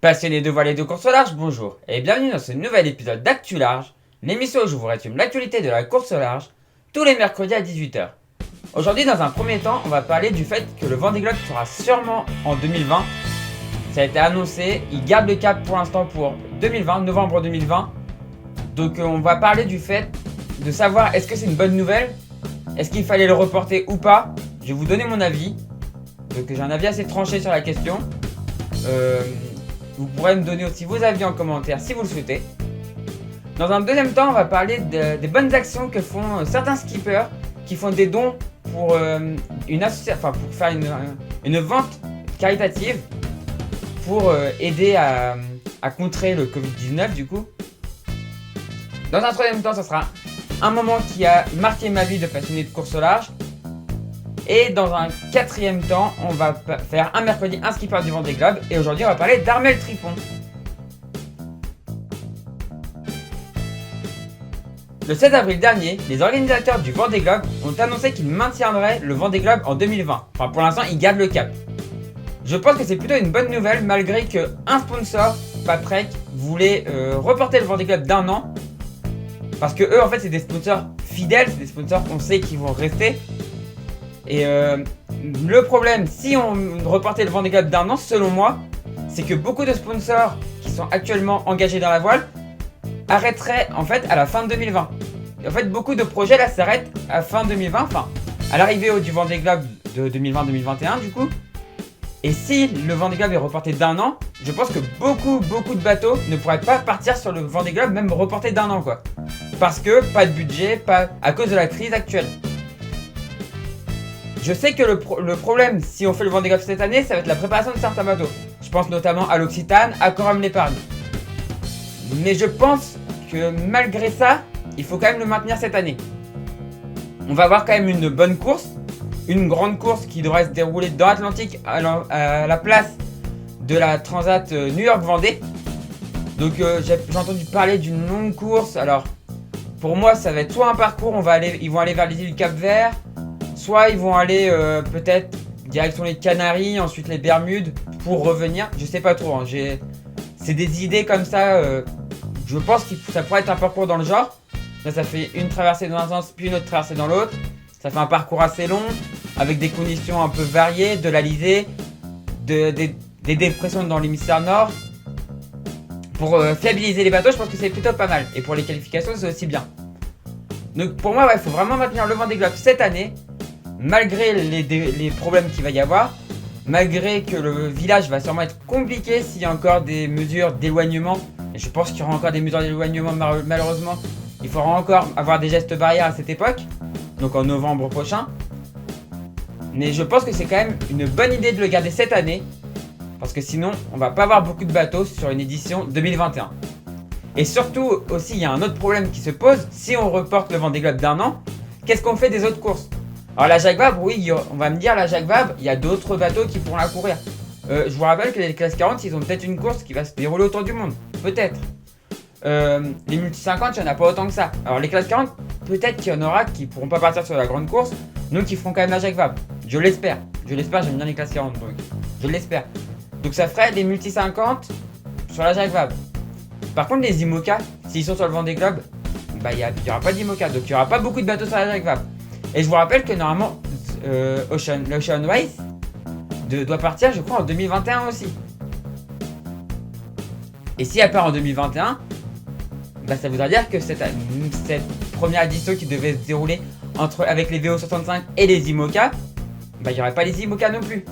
Passionnés de voile et de course au large, bonjour et bienvenue dans ce nouvel épisode d'Actu Large, l'émission où je vous résume l'actualité de la course au large tous les mercredis à 18h. Aujourd'hui, dans un premier temps, on va parler du fait que le Vendée Globe sera sûrement en 2020. Ça a été annoncé, il garde le cap pour l'instant pour 2020, novembre 2020. Donc on va parler du fait de savoir est-ce que c'est une bonne nouvelle, est-ce qu'il fallait le reporter ou pas. Je vais vous donner mon avis, donc j'ai un avis assez tranché sur la question. Vous pourrez me donner aussi vos avis en commentaire si vous le souhaitez. Dans un deuxième temps, on va parler des bonnes actions que font certains skippers qui font des dons pour une association, pour faire une vente caritative pour aider à contrer le Covid-19 du coup. Dans un troisième temps, ce sera un moment qui a marqué ma vie de passionné de course au large. Et dans un quatrième temps, on va faire un mercredi, un skipper du Vendée Globe. Et aujourd'hui, on va parler d'Armel Tripon. Le 16 avril dernier, les organisateurs du Vendée Globe ont annoncé qu'ils maintiendraient le Vendée Globe en 2020. Enfin, pour l'instant, ils gardent le cap. Je pense que c'est plutôt une bonne nouvelle, malgré qu'un sponsor, Paprec, voulait reporter le Vendée Globe d'un an. Parce que eux, en fait, c'est des sponsors fidèles, c'est des sponsors qu'on sait qu'ils vont rester. Et le problème, si on reportait le Vendée Globe d'un an, selon moi, c'est que beaucoup de sponsors qui sont actuellement engagés dans la voile arrêteraient en fait à la fin de 2020. Et en fait, beaucoup de projets là s'arrêtent à fin 2020, enfin à l'arrivée du Vendée Globe de 2020-2021 du coup. Et si le Vendée Globe est reporté d'un an, je pense que beaucoup de bateaux ne pourraient pas partir sur le Vendée Globe, même reporté d'un an quoi. Parce que pas de budget, pas à cause de la crise actuelle. Je sais que le problème, si on fait le Vendée Globe cette année, ça va être la préparation de certains bateaux. Je pense notamment à l'Occitane, à Coram l'Épargne. Mais je pense que malgré ça, il faut quand même le maintenir cette année. On va avoir quand même une bonne course, une grande course qui devrait se dérouler dans l'Atlantique à la place de la Transat New York-Vendée. Donc j'ai entendu parler d'une longue course. Alors pour moi, ça va être soit un parcours, ils vont aller vers les îles Cap-Vert. Soit ils vont aller peut-être direction les Canaries, ensuite les Bermudes pour revenir. Je sais pas trop. Hein. C'est des idées comme ça. Je pense que ça pourrait être un parcours dans le genre. Là, ça fait une traversée dans un sens, puis une autre traversée dans l'autre. Ça fait un parcours assez long, avec des conditions un peu variées, de l'alizé, des dépressions dans l'hémisphère nord. Pour fiabiliser les bateaux, je pense que c'est plutôt pas mal. Et pour les qualifications, c'est aussi bien. Donc pour moi, il faut vraiment maintenir le Vendée Globe cette année. Malgré les problèmes qu'il va y avoir, malgré que le village va sûrement être compliqué s'il y a encore des mesures d'éloignement, et je pense qu'il y aura encore des mesures d'éloignement malheureusement, il faudra encore avoir des gestes barrières à cette époque, donc en novembre prochain. Mais je pense que c'est quand même une bonne idée de le garder cette année, parce que sinon on va pas avoir beaucoup de bateaux sur une édition 2021. Et surtout aussi il y a un autre problème qui se pose, si on reporte le Vendée Globe d'un an, qu'est-ce qu'on fait des autres courses ? Alors la Jacques Vabre, oui, on va me dire la Jacques Vabre, il y a d'autres bateaux qui pourront la courir. Je vous rappelle que les classes 40, ils ont peut-être une course qui va se dérouler autour du monde. Peut-être. Les multi 50, il n'y en a pas autant que ça. Alors les classes 40, peut-être qu'il y en aura qui pourront pas partir sur la grande course, donc ils feront quand même la Jacques Vabre. Je l'espère, j'aime bien les classes 40, donc je l'espère. Donc ça ferait les multi 50 sur la Jacques Vabre. Par contre les IMOCA, s'ils sont sur le Vendée Globe, bah il n'y aura pas d'IMOCA, donc il n'y aura pas beaucoup de bateaux sur la Jacques Vabre. Et je vous rappelle que normalement, l'Ocean Race doit partir, je crois, en 2021 aussi. Et si elle part en 2021, bah ça voudra dire que cette première édition qui devait se dérouler avec les VO65 et les IMOCA, bah il n'y aurait pas les IMOCA non plus.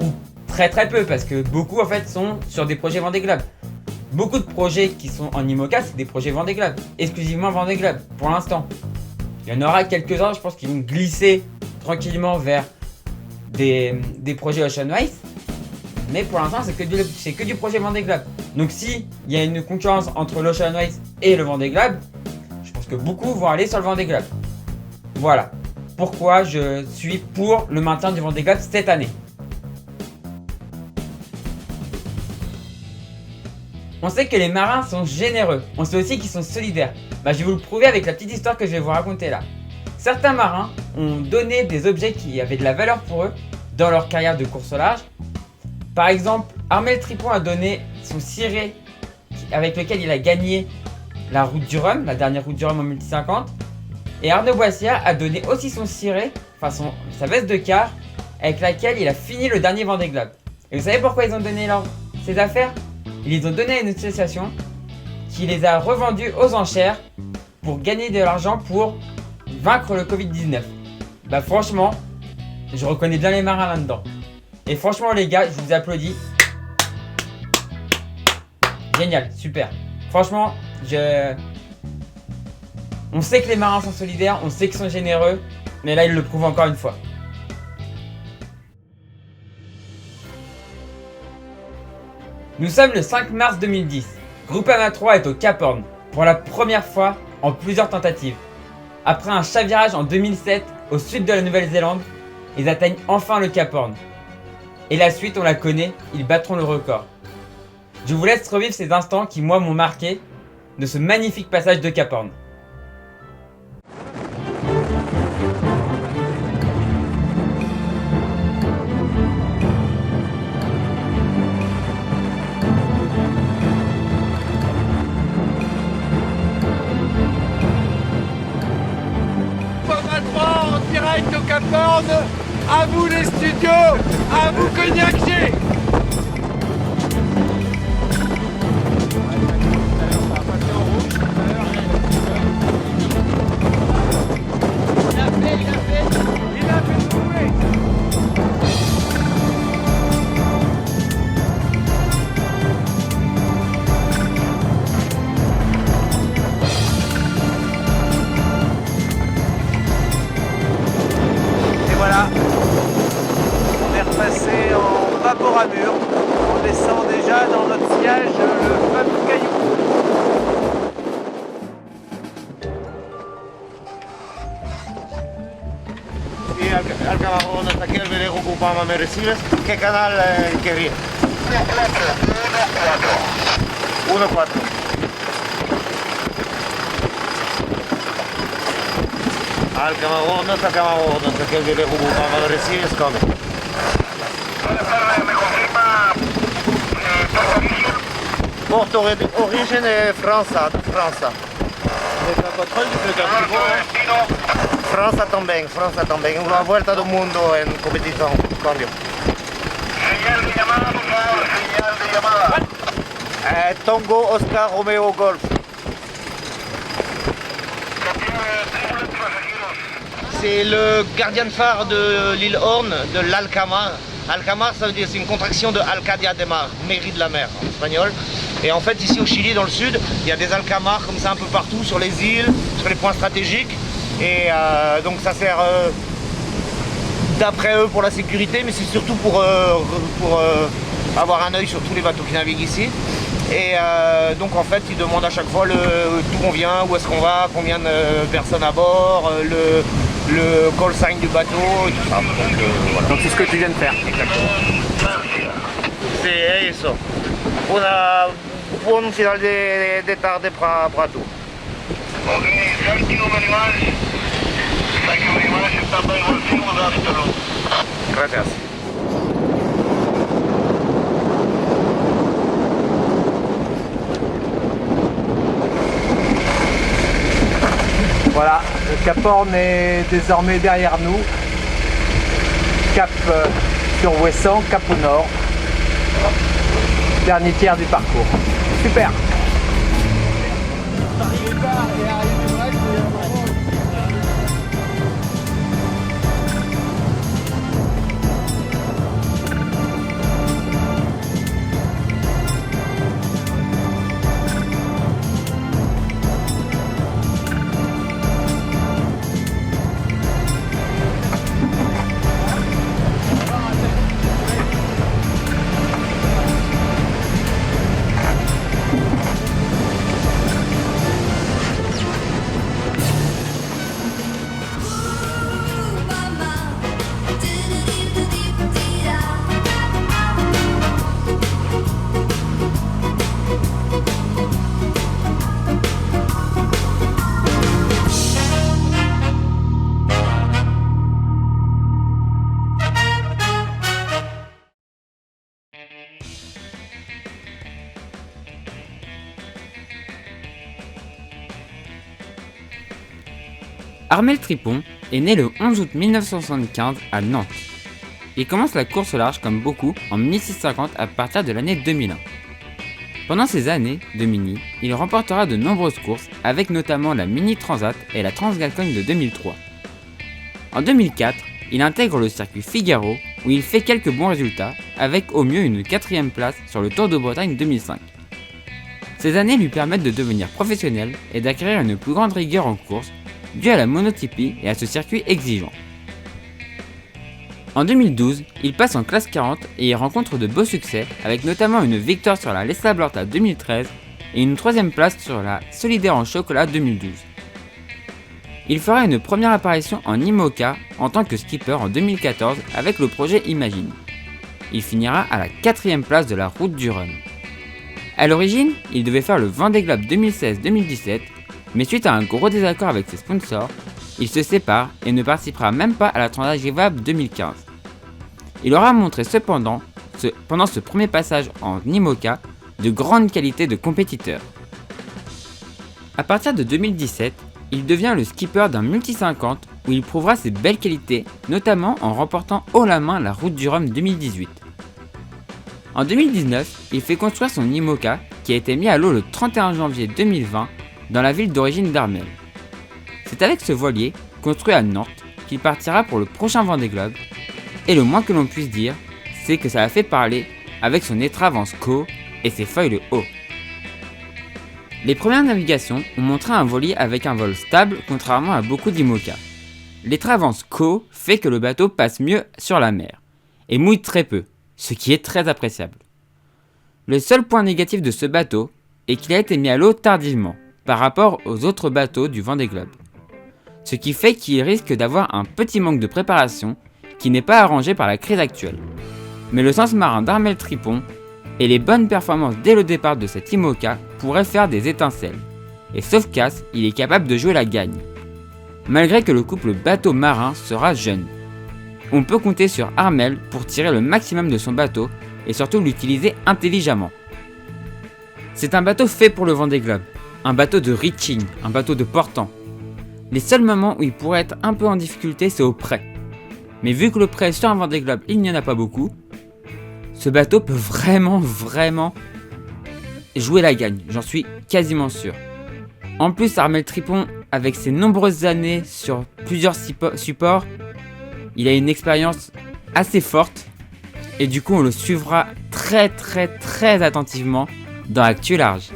Ou très peu, parce que beaucoup en fait sont sur des projets Vendée Globe. Beaucoup de projets qui sont en IMOCA, c'est des projets Vendée Globe, exclusivement Vendée Globe, pour l'instant. Il y en aura quelques-uns, je pense, qui vont glisser tranquillement vers des projets Ocean Race. Mais pour l'instant, c'est que du projet Vendée Globe. Donc si il y a une concurrence entre l'Ocean Race et le Vendée Globe, je pense que beaucoup vont aller sur le Vendée Globe. Voilà pourquoi je suis pour le maintien du Vendée Globe cette année. On sait que les marins sont généreux, on sait aussi qu'ils sont solidaires. Bah, je vais vous le prouver avec la petite histoire que je vais vous raconter là. Certains marins ont donné des objets qui avaient de la valeur pour eux dans leur carrière de course au large Par exemple, Armel Tripon a donné son ciré avec lequel il a gagné la route du Rhum, la dernière route du Rhum en multi 50. Et Arnaud Boissière a donné aussi son ciré, enfin sa veste de quart, avec laquelle il a fini le dernier Vendée Globe. Et vous savez pourquoi ils ont donné ces affaires? Ils les ont donné à une association qui les a revendues aux enchères pour gagner de l'argent pour vaincre le Covid-19. Bah franchement, je reconnais bien les marins là-dedans. Et franchement les gars, je vous applaudis. Génial, super. Franchement, on sait que les marins sont solidaires, on sait qu'ils sont généreux, mais là ils le prouvent encore une fois. Nous sommes le 5 mars 2010. Groupama 3 est au Cap Horn, pour la première fois en plusieurs tentatives. Après un chavirage en 2007 au sud de la Nouvelle-Zélande, ils atteignent enfin le Cap Horn. Et la suite, on la connaît, ils battront le record. Je vous laisse revivre ces instants qui, moi, m'ont marqué de ce magnifique passage de Cap Horn. En direct au Cap Horn, à vous les studios, à vous Cognac G. Il a fait trouver. Voilà, on est repassé en vapor à mur, on descend déjà dans notre sillage le fameux caillou. Y al camarón hasta aquí el velero Groupama me recibes, ¿qué canal querías? 1-4. Al camarón hasta que el velero Groupama me recibes, come. ¿Me confirma Porto origen de Francia. França também. Una vuelta del mundo en competición. Cambio. señal de llamada, por favor, señal de llamada? Tango Oscar Romeo Golf. Tripulante pasajeros. C'est le gardien de phare de l'île Horn, de l'Alcamar. Alcamar, ça veut dire c'est une contraction de Alcadia de Mar, mairie de la mer en espagnol. Et en fait ici au Chili, dans le sud, il y a des alcamars comme ça un peu partout sur les îles, sur les points stratégiques. Et donc ça sert d'après eux pour la sécurité, mais c'est surtout pour avoir un œil sur tous les bateaux qui naviguent ici. Et donc en fait ils demandent à chaque fois d'où on vient, où est-ce qu'on va, combien de personnes à bord, le call sign du bateau et tout ça. Voilà. Donc c'est ce que tu viens de faire. Exactement. C'est eso. Una buon final de tarde para tú. Ok, thank you very much. Thank you very much. Stand by, we'll see you this afternoon. Gracias. Voilà, le Cap Horn est désormais derrière nous. Cap sur Ouessant, cap au nord. Dernier tiers du parcours. Super. Armel Tripon est né le 11 août 1975 à Nantes. Il commence la course au large comme beaucoup en 1650 à partir de l'année 2001. Pendant ces années de mini, il remportera de nombreuses courses avec notamment la Mini Transat et la Transgascogne de 2003. En 2004, il intègre le circuit Figaro où il fait quelques bons résultats avec au mieux une 4ème place sur le Tour de Bretagne 2005. Ces années lui permettent de devenir professionnel et d'acquérir une plus grande rigueur en course due à la monotypie et à ce circuit exigeant. En 2012, il passe en classe 40 et y rencontre de beaux succès avec notamment une victoire sur la Lessa Blorta 2013 et une 3ème place sur la Solidaire en chocolat 2012. Il fera une première apparition en IMOCA en tant que skipper en 2014 avec le projet Imagine. Il finira à la 4ème place de la route du Rhum. A l'origine, il devait faire le Vendée Globe 2016-2017, mais suite à un gros désaccord avec ses sponsors, il se sépare et ne participera même pas à la Transavia 2015. Il aura montré cependant, pendant ce premier passage en IMOCA, de grandes qualités de compétiteur. A partir de 2017, il devient le skipper d'un Multi 50 où il prouvera ses belles qualités, notamment en remportant haut la main la Route du Rhum 2018. En 2019, il fait construire son IMOCA qui a été mis à l'eau le 31 janvier 2020 dans la ville d'origine d'Armel. C'est avec ce voilier, construit à Nantes, qu'il partira pour le prochain Vendée Globe, et le moins que l'on puisse dire, c'est que ça a fait parler avec son étrave en SCO et ses feuilles de haut. Les premières navigations ont montré un voilier avec un vol stable contrairement à beaucoup d'IMOCA. L'étrave en SCO fait que le bateau passe mieux sur la mer, et mouille très peu, ce qui est très appréciable. Le seul point négatif de ce bateau est qu'il a été mis à l'eau tardivement par rapport aux autres bateaux du Vendée Globe. Ce qui fait qu'il risque d'avoir un petit manque de préparation qui n'est pas arrangé par la crise actuelle. Mais le sens marin d'Armel Tripon et les bonnes performances dès le départ de cette IMOCA pourraient faire des étincelles. Et sauf casse, il est capable de jouer la gagne. Malgré que le couple bateau-marin sera jeune. On peut compter sur Armel pour tirer le maximum de son bateau et surtout l'utiliser intelligemment. C'est un bateau fait pour le Vendée Globe, un bateau de reaching, un bateau de portant. Les seuls moments où il pourrait être un peu en difficulté, c'est au près. Mais vu que le près sur un Vendée Globe, il n'y en a pas beaucoup, ce bateau peut vraiment jouer la gagne, j'en suis quasiment sûr. En plus, Armel Tripon, avec ses nombreuses années sur plusieurs supports, il a une expérience assez forte et du coup on le suivra très attentivement dans Actu Large.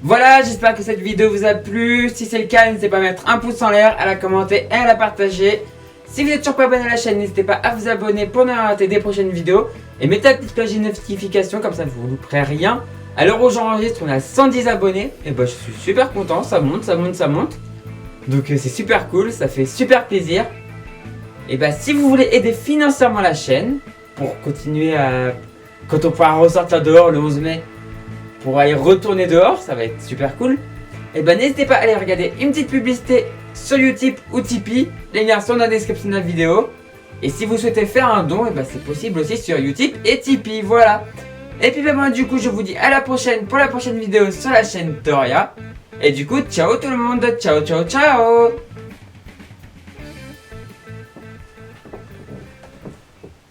Voilà, j'espère que cette vidéo vous a plu. Si c'est le cas, n'hésitez pas à mettre un pouce en l'air, à la commenter et à la partager. Si vous n'êtes toujours pas abonné à la chaîne, n'hésitez pas à vous abonner pour ne rien rater des prochaines vidéos. Et mettez la petite cloche de notification, comme ça vous ne louperez rien. À l'heure où j'enregistre, on a 110 abonnés. Et bah je suis super content, ça monte. Donc c'est super cool, ça fait super plaisir. Et bah si vous voulez aider financièrement la chaîne, pour continuer à... Quand on pourra ressortir dehors le 11 mai, pour aller retourner dehors, ça va être super cool. Et ben n'hésitez pas à aller regarder une petite publicité sur Utip ou Tipeee. Les liens sont dans la description de la vidéo. Et si vous souhaitez faire un don, et ben c'est possible aussi sur Utip et Tipeee, voilà. Et puis ben moi du coup je vous dis à la prochaine pour la prochaine vidéo sur la chaîne Doria. Et du coup ciao tout le monde, ciao.